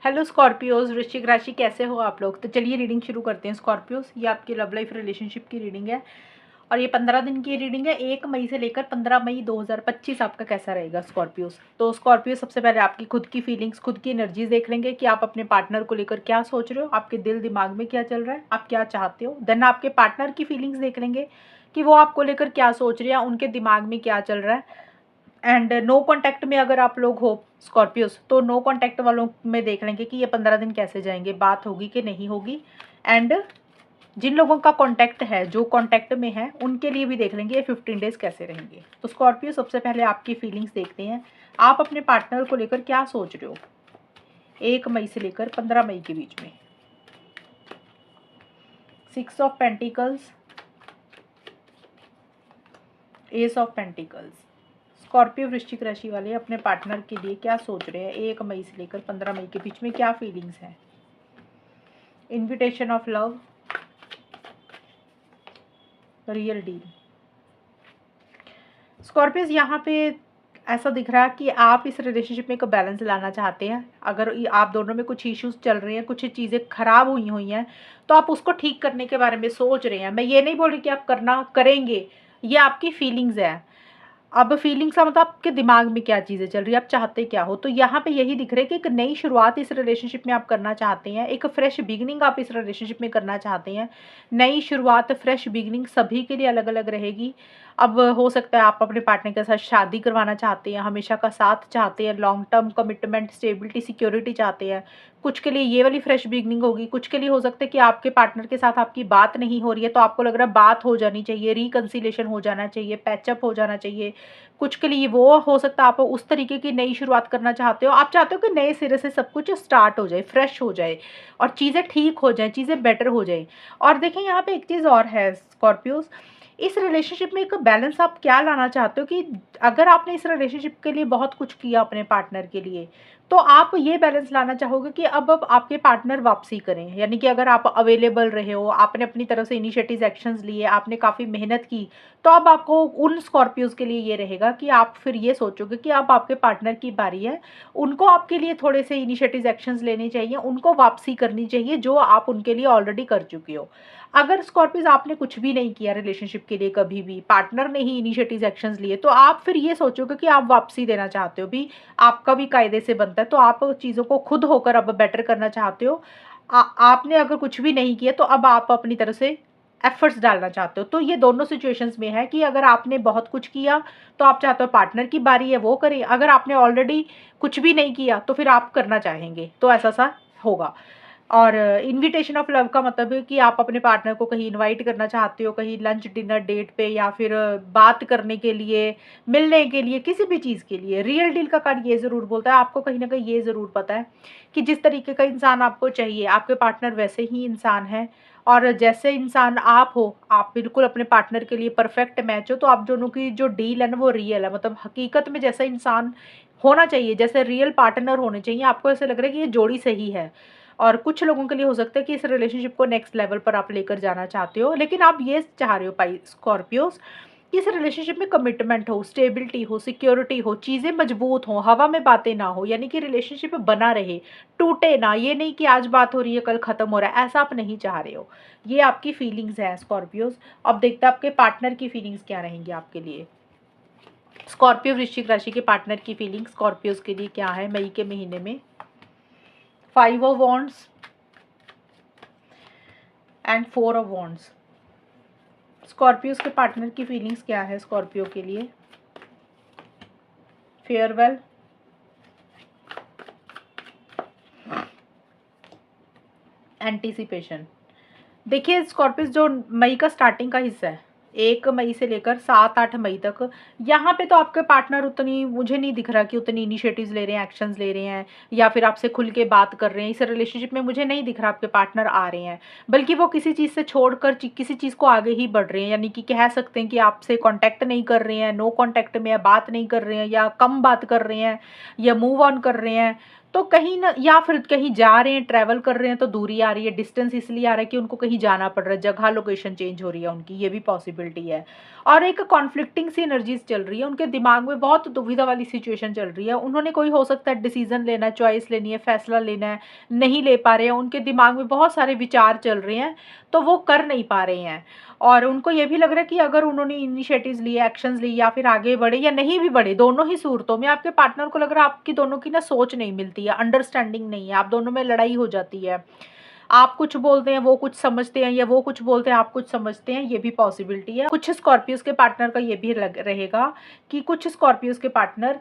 Hello Scorpios, वृश्चिक राशि कैसे हो आप लोग। तो चलिए रीडिंग शुरू करते हैं स्कॉर्पियोज। ये आपकी लव लाइफ रिलेशनशिप की रीडिंग है और ये 15 दिन की रीडिंग है। 1 मई से लेकर 15 मई 2025 आपका कैसा रहेगा स्कॉर्पियोज। तो स्कॉर्पियो सबसे पहले आपकी खुद की फीलिंग्स, खुद की एनर्जीज देख लेंगे कि आप अपने पार्टनर को लेकर क्या सोच रहे हो, आपके दिल दिमाग में क्या चल रहा है, आप क्या चाहते हो। देन आपके पार्टनर की फीलिंग्स देख लेंगे कि वो आपको लेकर क्या सोच रहे हैं, उनके दिमाग में क्या चल रहा है। एंड नो कॉन्टैक्ट में अगर आप लोग हो स्कॉर्पियोस, तो नो कॉन्टैक्ट वालों में देख लेंगे कि ये 15 दिन कैसे जाएंगे, बात होगी कि नहीं होगी। एंड जिन लोगों का कॉन्टैक्ट है, जो कॉन्टैक्ट में है, उनके लिए भी देख लेंगे ये 15 डेज कैसे रहेंगे। तो स्कॉर्पियो सबसे पहले आपकी फीलिंग्स देखते हैं, आप अपने पार्टनर को लेकर क्या सोच रहे हो 1 मई से लेकर 15 मई के बीच में। 6 of pentacles, S of pentacles. Scorpio वृश्चिक राशि वाले अपने पार्टनर के लिए क्या सोच रहे हैं 1 मई से लेकर 15 मई के बीच में, क्या फीलिंग्स हैं। Invitation of love, real deal. Scorpios यहाँ पे ऐसा दिख रहा है कि आप इस रिलेशनशिप में एक बैलेंस लाना चाहते हैं। अगर आप दोनों में कुछ इश्यूज चल रहे हैं, कुछ चीज़ें खराब हुई हुई हैं, तो आप उसको ठीक करने के बारे में सोच रहे हैं। मैं ये नहीं बोल रही कि आप करना करेंगे, ये आपकी फीलिंग्स है। अब फीलिंग्स का मतलब आपके दिमाग में क्या चीज़ें चल रही है, आप चाहते क्या हो। तो यहाँ पे यही दिख रहा है कि एक नई शुरुआत इस रिलेशनशिप में आप करना चाहते हैं, एक फ्रेश बिगिनिंग आप इस रिलेशनशिप में करना चाहते हैं। नई शुरुआत, फ्रेश बिगिनिंग सभी के लिए अलग अलग रहेगी। अब हो सकता है आप अपने पार्टनर के साथ शादी करवाना चाहते हैं, हमेशा का साथ चाहते हैं, long term commitment, stability, security चाहते हैं। कुछ के लिए ये वाली फ्रेश बिगिनिंग होगी, कुछ के लिए हो सकता है कि आपके पार्टनर के साथ आपकी बात नहीं हो रही है, तो आपको लग रहा है बात हो जानी चाहिए, रिकंसिलेशन हो जाना चाहिए, पैचअप हो जाना चाहिए। कुछ के लिए वो हो सकता है आप उस तरीके की नई शुरुआत करना चाहते हो, आप चाहते हो कि नए सिरे से सब कुछ स्टार्ट हो जाए, फ्रेश हो जाए और चीज़ें ठीक हो जाएं, चीज़ें बेटर हो जाएं। और देखें यहाँ पे एक चीज़ और है स्कॉर्पियोज, इस रिलेशनशिप में एक बैलेंस आप क्या लाना चाहते हो कि अगर आपने इस रिलेशनशिप के लिए बहुत कुछ किया अपने पार्टनर के लिए, तो आप ये बैलेंस लाना चाहोगे कि अब आपके पार्टनर वापसी करें। यानी कि अगर आप अवेलेबल रहे हो, आपने अपनी तरफ से इनिशिएटिव एक्शंस लिए, आपने काफ़ी मेहनत की, तो अब आपको उन स्कॉर्पियोज के लिए ये रहेगा कि आप फिर ये सोचोगे कि अब आपके पार्टनर की बारी है, उनको आपके लिए थोड़े से इनिशिएटिव एक्शंस लेने चाहिए, उनको वापसी करनी चाहिए जो आप उनके लिए ऑलरेडी कर चुके हो। अगर स्कॉर्पियोज आपने कुछ भी नहीं किया रिलेशनशिप के लिए, कभी भी पार्टनर ने ही इनिशिएटिव एक्शंस लिए, तो आप फिर ये सोचोगे कि आप वापसी देना चाहते हो भी, आपका भी कायदे से बनता है। तो आप चीज़ों को खुद होकर अब बेटर करना चाहते हो। आपने अगर कुछ भी नहीं किया, तो अब आप अपनी तरफ से एफर्ट्स डालना चाहते हो। तो ये दोनों सिचुएशंस में है कि अगर आपने बहुत कुछ किया, तो आप चाहते हो पार्टनर की बारी है वो करे। अगर आपने ऑलरेडी कुछ भी नहीं किया, तो फिर आप करना चाहेंगे, तो ऐसा सा होगा। और इनविटेशन ऑफ लव का मतलब है कि आप अपने पार्टनर को कहीं इनवाइट करना चाहते हो, कहीं लंच डिनर डेट पे, या फिर बात करने के लिए, मिलने के लिए, किसी भी चीज़ के लिए। रियल डील का कार्ड ये ज़रूर बोलता है, आपको कहीं ना कहीं ये ज़रूर पता है कि जिस तरीके का इंसान आपको चाहिए, आपके पार्टनर वैसे ही इंसान है। और जैसे इंसान आप हो, आप बिल्कुल अपने पार्टनर के लिए परफेक्ट मैच हो। तो आप दोनों की जो डील है ना, वो रियल है, मतलब हकीकत में जैसा इंसान होना चाहिए, जैसे रियल पार्टनर होने चाहिए, आपको ऐसे लग रहा है कि ये जोड़ी सही है। और कुछ लोगों के लिए हो सकता है कि इस रिलेशनशिप को नेक्स्ट लेवल पर आप लेकर जाना चाहते हो, लेकिन आप ये चाह रहे हो पाई स्कॉर्पियोस कि इस रिलेशनशिप में कमिटमेंट हो, स्टेबिलिटी हो, सिक्योरिटी हो, चीज़ें मजबूत हो, हवा में बातें ना हो। यानी कि रिलेशनशिप बना रहे, टूटे ना। ये नहीं कि आज बात हो रही है कल खत्म हो रहा है, ऐसा आप नहीं चाह रहे हो। ये आपकी फीलिंग्स है स्कॉर्पियोस। अब देखते हैं आपके पार्टनर की फीलिंग्स क्या रहेंगी आपके लिए। स्कॉर्पियो वृश्चिक राशि के पार्टनर की फीलिंग्स स्कॉर्पियोस के लिए क्या है मई के महीने में। 5 of wands and 4 of wands. Scorpios के पार्टनर की फीलिंग्स क्या है स्कॉर्पियो के लिए। Farewell, anticipation. देखिए स्कॉर्पियो जो मई का स्टार्टिंग का हिस्सा है, 1 मई से लेकर 7-8 मई तक, यहाँ पे तो आपके पार्टनर उतनी, मुझे नहीं दिख रहा कि उतनी इनिशिएटिव्स ले रहे हैं, एक्शंस ले रहे हैं, या फिर आपसे खुल के बात कर रहे हैं। इस रिलेशनशिप में मुझे नहीं दिख रहा आपके पार्टनर आ रहे हैं, बल्कि वो किसी चीज़ से छोड़कर किसी चीज़ को आगे ही बढ़ रहे हैं। यानी कि कह सकते हैं कि आपसे कॉन्टैक्ट नहीं कर रहे हैं, नो कॉन्टैक्ट में है, बात नहीं कर रहे हैं, या कम बात कर रहे हैं, या मूव ऑन कर रहे हैं। तो कहीं न, या फिर कहीं जा रहे हैं, ट्रैवल कर रहे हैं तो दूरी आ रही है, डिस्टेंस इसलिए आ रहा है कि उनको कहीं जाना पड़ रहा है, जगह लोकेशन चेंज हो रही है उनकी, ये भी पॉसिबिलिटी है। और एक कॉन्फ्लिक्टिंग सी एनर्जीज़ चल रही है, उनके दिमाग में बहुत दुविधा वाली सिचुएशन चल रही है। उन्होंने कोई हो सकता है डिसीज़न लेना है, चॉइस लेनी है, फैसला लेना है, नहीं ले पा रहे हैं, उनके दिमाग में बहुत सारे विचार चल रहे हैं, तो वो कर नहीं पा रहे हैं। और उनको ये भी लग रहा है कि अगर उन्होंने इनिशिएटिव्स लिए, एक्शंस लिए, या फिर आगे बढ़े या नहीं भी बढ़े, दोनों ही सूरतों में आपके पार्टनर को लग रहा है आपकी दोनों की ना सोच नहीं मिलती है, अंडरस्टैंडिंग नहीं है, आप दोनों में लड़ाई हो जाती है। आप कुछ बोलते हैं, वो कुछ समझते हैं, या वो कुछ बोलते हैं, आप कुछ समझते हैं, ये भी पॉसिबिलिटी है। कुछ स्कॉर्पियोज़ के पार्टनर का ये भी लग रहेगा कि कुछ स्कॉर्पियोज़ के पार्टनर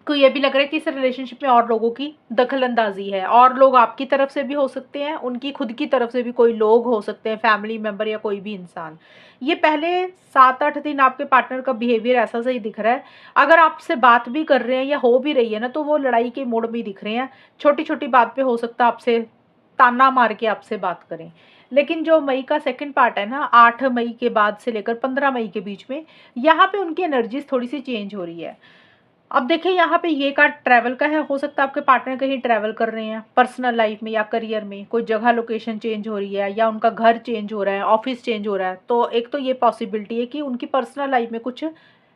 को ये भी लग रहा है कि इस रिलेशनशिप में और लोगों की दखल-अंदाज़ी है, और लोग आपकी तरफ से भी हो सकते हैं, उनकी खुद की तरफ से भी कोई लोग हो सकते हैं, फैमिली मेंबर या कोई भी इंसान। ये पहले 7-8 दिन आपके पार्टनर का बिहेवियर ऐसा सही दिख रहा है। अगर आपसे बात भी कर रहे हैं या हो भी रही है ना, तो वो लड़ाई के मोड में ही दिख रहे हैं। छोटी-छोटी बात पे हो सकता है आपसे ताना मार के आपसे बात करें। लेकिन जो मई का सेकंड पार्ट है ना, 8 मई के बाद से लेकर 15 मई के बीच में, यहाँ पे उनकी एनर्जीज़ थोड़ी-सी चेंज हो रही है। अब देखिए यहाँ पे ये कार्ड ट्रैवल का है, हो सकता है आपके पार्टनर कहीं ट्रैवल कर रहे हैं पर्सनल लाइफ में या करियर में, कोई जगह लोकेशन चेंज हो रही है, या उनका घर चेंज हो रहा है, ऑफिस चेंज हो रहा है। तो एक तो ये पॉसिबिलिटी है कि उनकी पर्सनल लाइफ में कुछ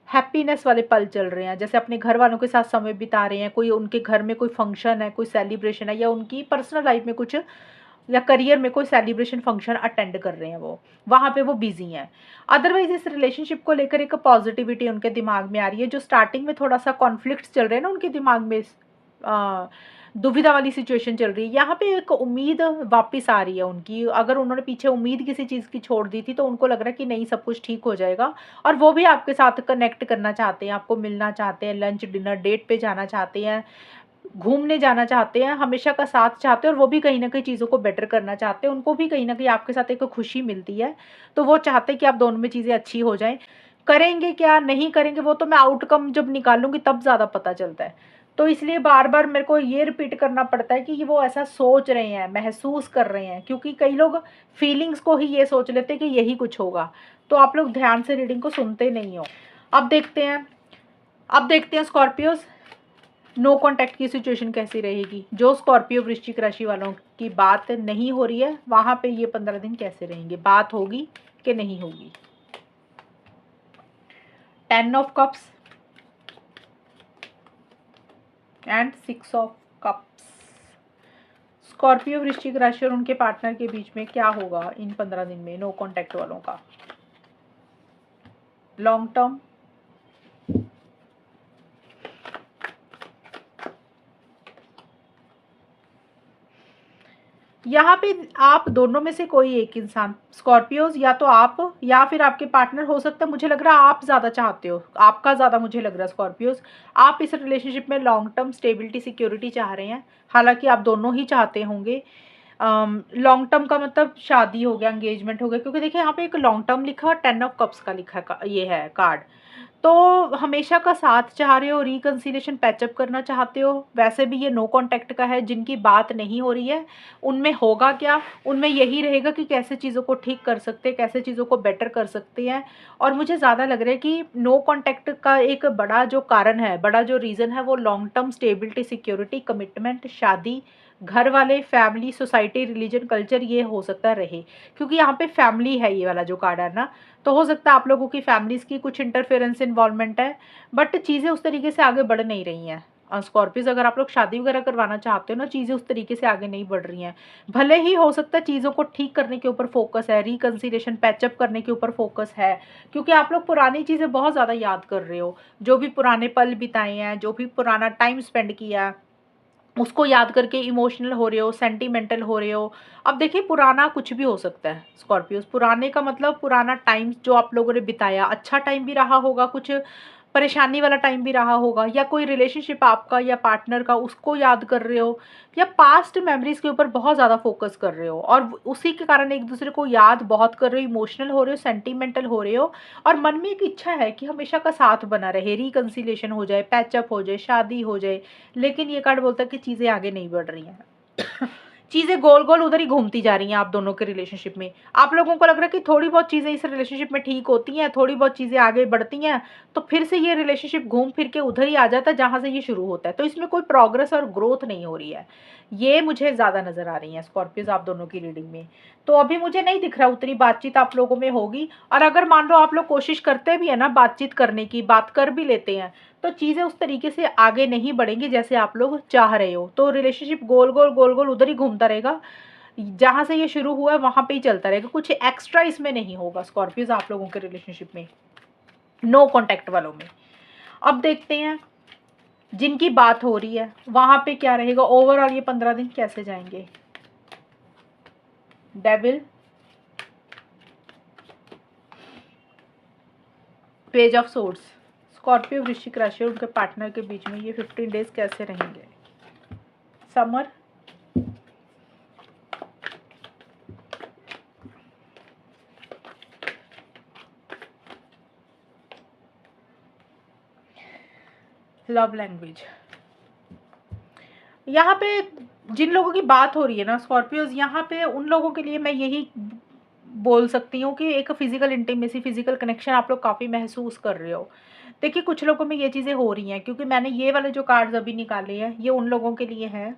हैप्पीनेस वाले पल चल रहे हैं, जैसे अपने घर वालों के साथ समय बिता रहे हैं, कोई उनके घर में कोई फंक्शन है, कोई सेलिब्रेशन है, या उनकी पर्सनल लाइफ में कुछ, या करियर में कोई सेलिब्रेशन फंक्शन अटेंड कर रहे हैं, वो वहाँ पे वो बिजी हैं। अदरवाइज इस रिलेशनशिप को लेकर एक पॉजिटिविटी उनके दिमाग में आ रही है। जो स्टार्टिंग में थोड़ा सा कॉन्फ्लिक्ट्स चल रहे हैं ना उनके दिमाग में, अ, दुविधा वाली सिचुएशन चल रही है, यहाँ पे एक उम्मीद वापस आ रही है उनकी। अगर उन्होंने पीछे उम्मीद किसी चीज़ की छोड़ दी थी, तो उनको लग रहा है कि नहीं, सब कुछ ठीक हो जाएगा, और वो भी आपके साथ कनेक्ट करना चाहते हैं, आपको मिलना चाहते हैं, लंच डिनर डेट पे जाना चाहते हैं, घूमने जाना चाहते हैं, हमेशा का साथ चाहते हैं, और वो भी कहीं न कहीं चीज़ों को बेटर करना चाहते हैं। उनको भी कहीं न कहीं आपके साथ एक खुशी मिलती है, तो वो चाहते हैं कि आप दोनों में चीज़ें अच्छी हो जाएँ। करेंगे क्या, नहीं करेंगे, वो तो मैं आउटकम जब निकालूँगी तब ज़्यादा पता चलता है। तो इसलिए बार-बार मेरे को ये रिपीट करना पड़ता है कि ये वो ऐसा सोच रहे हैं, महसूस कर रहे हैं, क्योंकि कई लोग फीलिंग्स को ही ये सोच लेते हैं कि यही कुछ होगा। तो आप लोग ध्यान से रीडिंग को सुनते नहीं हो। अब देखते हैं अब देखते हैं स्कॉर्पियोज़, नो कॉन्टैक्ट की सिचुएशन कैसी रहेगी। जो स्कॉर्पियो वृश्चिक राशि वालों की बात नहीं हो रही है, वहाँ पे ये 15 दिन कैसे रहेंगे, बात होगी कि नहीं होगी। 10 of cups and 6 of cups. Scorpio वृश्चिक राशि और उनके पार्टनर के बीच में क्या होगा इन 15 दिन में, नो कॉन्टैक्ट वालों का। लॉन्ग टर्म, यहाँ पे आप दोनों में से कोई एक इंसान, स्कॉर्पियोज, या तो आप या फिर आपके पार्टनर, हो सकता है, मुझे लग रहा है आप ज़्यादा चाहते हो, आपका ज़्यादा मुझे लग रहा है स्कॉर्पियोज। आप इस रिलेशनशिप में लॉन्ग टर्म स्टेबिलिटी सिक्योरिटी चाह रहे हैं, हालांकि आप दोनों ही चाहते होंगे। लॉन्ग टर्म का मतलब शादी हो गया, एंगेजमेंट हो गया, क्योंकि देखिए यहाँ पे एक लॉन्ग टर्म लिखा और 10 ऑफ कप्स का लिखा ये है कार्ड। तो हमेशा का साथ चाह रहे हो, रिकंसिलिएशन पैचअप करना चाहते हो। वैसे भी ये नो कॉन्टैक्ट का है, जिनकी बात नहीं हो रही है उनमें होगा क्या, उनमें यही रहेगा कि कैसे चीज़ों को ठीक कर सकते हैं, कैसे चीज़ों को बेटर कर सकते हैं। और मुझे ज़्यादा लग रहा है कि नो कॉन्टैक्ट का एक बड़ा जो कारण है, बड़ा जो रीज़न है, वो long term stability, security, commitment, शादी, घर वाले, फैमिली, सोसाइटी, रिलीजन, कल्चर, ये हो सकता रहे। क्योंकि यहाँ पे फैमिली है, ये वाला जो कार्ड है ना, तो हो सकता है आप लोगों की फैमिलीज़ की कुछ इंटरफेरेंस, इन्वॉल्वमेंट है, बट चीज़ें उस तरीके से आगे बढ़ नहीं रही हैं। स्कॉर्पियोज, अगर आप लोग शादी वगैरह करवाना चाहते हो ना, चीज़ें उस तरीके से आगे नहीं बढ़ रही हैं। भले ही हो सकता है चीज़ों को ठीक करने के ऊपर फोकस है, रिकंसिलिएशन पैचअप करने के ऊपर फोकस है, क्योंकि आप लोग पुरानी चीज़ें बहुत ज़्यादा याद कर रहे हो, जो भी पुराने पल बिताए हैं, जो भी पुराना टाइम स्पेंड किया, उसको याद करके इमोशनल हो रहे हो, सेंटिमेंटल हो रहे हो। अब देखिए, पुराना कुछ भी हो सकता है स्कॉर्पियोज, पुराने का मतलब पुराना टाइम जो आप लोगों ने बिताया, अच्छा टाइम भी रहा होगा, कुछ परेशानी वाला टाइम भी रहा होगा, या कोई रिलेशनशिप आपका या पार्टनर का, उसको याद कर रहे हो, या पास्ट मेमोरीज के ऊपर बहुत ज़्यादा फोकस कर रहे हो, और उसी के कारण एक दूसरे को याद बहुत कर रहे हो, इमोशनल हो रहे हो, सेंटिमेंटल हो रहे हो, और मन में एक इच्छा है कि हमेशा का साथ बना रहे, रिकंसिलिएशन हो जाए, पैचअप हो जाए, शादी हो जाए। लेकिन ये कार्ड बोलता है कि चीज़ें आगे नहीं बढ़ रही हैं। चीज़ें गोल गोल उधर ही घूमती जा रही हैं आप दोनों के रिलेशनशिप में। आप लोगों को लग रहा है कि थोड़ी बहुत चीज़ें इस रिलेशनशिप में ठीक होती हैं, थोड़ी बहुत चीज़ें आगे बढ़ती हैं, तो फिर से ये रिलेशनशिप घूम फिर के उधर ही आ जाता है जहाँ से ये शुरू होता है। तो इसमें कोई प्रोग्रेस और ग्रोथ नहीं हो रही है, ये मुझे ज़्यादा नज़र आ रही है स्कॉर्पियोज आप दोनों की रीडिंग में। तो अभी मुझे नहीं दिख रहा उतनी बातचीत आप लोगों में होगी, और अगर मान लो आप लोग कोशिश करते भी है ना बातचीत करने की, बात कर भी लेते हैं, तो चीज़ें उस तरीके से आगे नहीं बढ़ेंगी जैसे आप लोग चाह रहे हो। तो रिलेशनशिप गोल गोल उधर ही घूमता रहेगा, जहाँ से ये शुरू हुआ है वहाँ पे ही चलता रहेगा, कुछ एक्स्ट्रा इसमें नहीं होगा स्कॉर्पियोज आप लोगों के रिलेशनशिप में, नो कॉन्टैक्ट वालों में। अब देखते हैं जिनकी बात हो रही है वहाँ पे क्या रहेगा, ओवरऑल ये 15 दिन कैसे जाएंगे। Devil, page of swords, Scorpio वृश्चिक राशि और उनके पार्टनर के बीच में ये 15 डेज कैसे रहेंगे। Summer, love language. यहाँ पे जिन लोगों की बात हो रही है ना स्कॉर्पियोज, यहाँ पे उन लोगों के लिए मैं यही बोल सकती हूँ कि एक फिजिकल इंटीमेसी, फिजिकल कनेक्शन आप लोग काफ़ी महसूस कर रहे हो। देखिए कुछ लोगों में ये चीज़ें हो रही हैं, क्योंकि मैंने ये वाले जो कार्ड्स अभी निकाले हैं ये उन लोगों के लिए हैं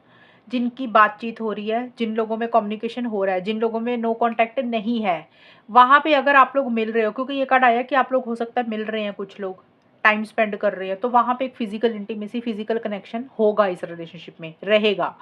जिनकी बातचीत हो रही है, जिन लोगों में कम्युनिकेशन हो रहा है, जिन लोगों में नो कॉन्टैक्ट नहीं है। वहाँ पे अगर आप लोग मिल रहे हो, क्योंकि ये कार्ड आया कि आप लोग हो सकता है मिल रहे हैं, कुछ लोग टाइम स्पेंड कर रहे हैं, तो वहाँ पे एक फिजिकल इंटीमेसी, फिजिकल कनेक्शन होगा, इस रिलेशनशिप में रहेगा।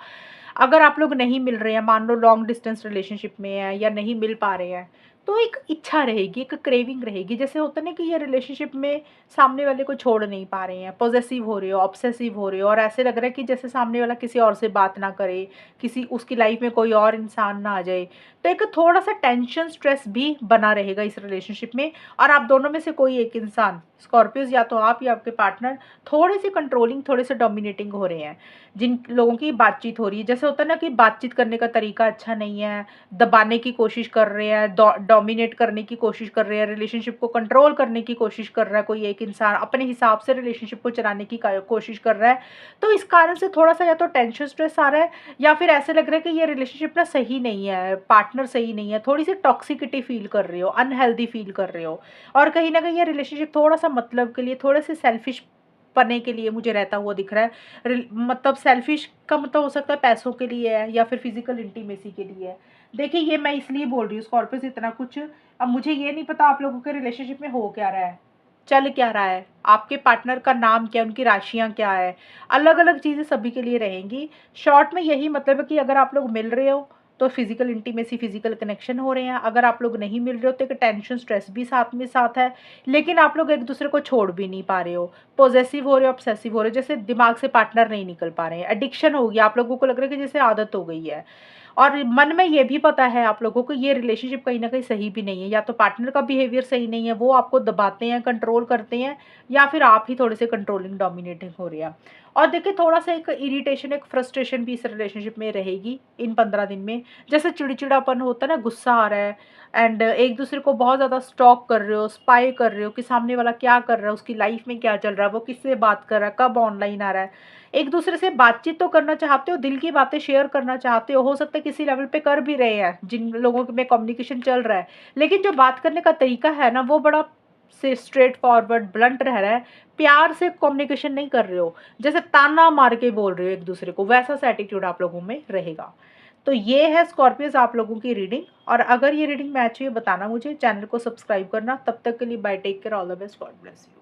अगर आप लोग नहीं मिल रहे हैं, मान लो लॉन्ग डिस्टेंस रिलेशनशिप में है या नहीं मिल पा रहे हैं, तो एक इच्छा रहेगी, एक क्रेविंग रहेगी। जैसे होता ना कि ये रिलेशनशिप में सामने वाले को छोड़ नहीं पा रहे हैं, पॉजेसिव हो रहे हो, ऑब्सेसिव हो रहे हो, और ऐसे लग रहा है कि जैसे सामने वाला किसी और से बात ना करे, किसी उसकी लाइफ में कोई और इंसान ना आ जाए। तो एक थोड़ा सा टेंशन, स्ट्रेस भी बना रहेगा इस रिलेशनशिप में। और आप दोनों में से कोई एक इंसान, स्कॉर्पियोज या तो आप या आपके पार्टनर, थोड़े से कंट्रोलिंग, थोड़े से डोमिनेटिंग हो रहे हैं। जिन लोगों की बातचीत हो रही है, जैसे होता है ना कि बातचीत करने का तरीका अच्छा नहीं है, दबाने की कोशिश कर रहे हैं, डोमिनेट करने की कोशिश कर रहे हैं, रिलेशनशिप को कंट्रोल करने की कोशिश कर रहा है कोई एक इंसान, अपने हिसाब से रिलेशनशिप को चलाने की कोशिश कर रहा है। तो इस कारण से थोड़ा सा या तो टेंशन, स्ट्रेस आ रहा है, या फिर ऐसे लग रहा है कि ये रिलेशनशिप ना सही नहीं है, पार्टनर सही नहीं है, थोड़ी सी टॉक्सिसिटी फील कर रहे हो, अनहेल्दी फील कर रहे हो। और कहीं ना कहीं ये रिलेशनशिप थोड़ा सा मतलब के लिए, थोड़े से सेल्फिश पने के लिए मुझे रहता हुआ दिख रहा है। मतलब सेल्फिश का मतलब हो सकता है पैसों के लिए है, या फिर फिजिकल इंटीमेसी के लिए है। देखिए ये मैं इसलिए बोल रही हूँ स्कॉर्पियो इतना कुछ। अब मुझे ये नहीं पता आप लोगों के रिलेशनशिप में हो क्या रहा है, चल क्या रहा है, आपके पार्टनर का नाम क्या है, उनकी राशियाँ क्या है, अलग अलग चीज़ें सभी के लिए रहेंगी। शॉर्ट में यही मतलब है कि अगर आप लोग मिल रहे हो तो फिजिकल इंटीमेसी, फिजिकल कनेक्शन हो रहे हैं। अगर आप लोग नहीं मिल रहे हो तो एक टेंशन, स्ट्रेस भी साथ में साथ है, लेकिन आप लोग एक दूसरे को छोड़ भी नहीं पा रहे हो, पॉजेसिव हो रहे हो, ऑब्सेसिव हो रहे हो, जैसे दिमाग से पार्टनर नहीं निकल पा रहे हैं, एडिक्शन हो गया, आप लोगों को लग रहा है कि जैसे आदत हो गई है। और मन में ये भी पता है आप लोगों को ये रिलेशनशिप कहीं ना कहीं सही भी नहीं है, या तो पार्टनर का बिहेवियर सही नहीं है, वो आपको दबाते हैं, कंट्रोल करते हैं, या फिर आप ही थोड़े से कंट्रोलिंग, डोमिनेटिंग हो रहे हैं। और देखिए थोड़ा सा एक इरिटेशन, एक फ्रस्ट्रेशन भी इस रिलेशनशिप में रहेगी इन 15 दिन में। जैसे चिड़चिड़ापन होता है ना, गुस्सा आ रहा है, एंड एक दूसरे को बहुत ज़्यादा स्टॉक कर रहे हो, स्पाई कर रहे हो कि सामने वाला क्या कर रहा है, उसकी लाइफ में क्या चल रहा है, वो किससे बात कर रहा है, कब ऑनलाइन आ रहा है। एक दूसरे से बातचीत तो करना चाहते हो, दिल की बातें शेयर करना चाहते हो सकता है किसी लेवल पे कर भी रहे हैं जिन लोगों में कम्युनिकेशन चल रहा है, लेकिन जो बात करने का तरीका है ना वो बड़ा से स्ट्रेट फॉरवर्ड, ब्लंट रह रहा है, प्यार से कम्युनिकेशन नहीं कर रहे हो, जैसे ताना मार के बोल रहे हो एक दूसरे को, वैसा सा एटीट्यूड आप लोगों में रहेगा। तो ये है स्कॉर्पियोज आप लोगों की रीडिंग। और अगर ये रीडिंग मैच हुई बताना मुझे, चैनल को सब्सक्राइब करना। तब तक के लिए bye, take care, all the best, God bless you.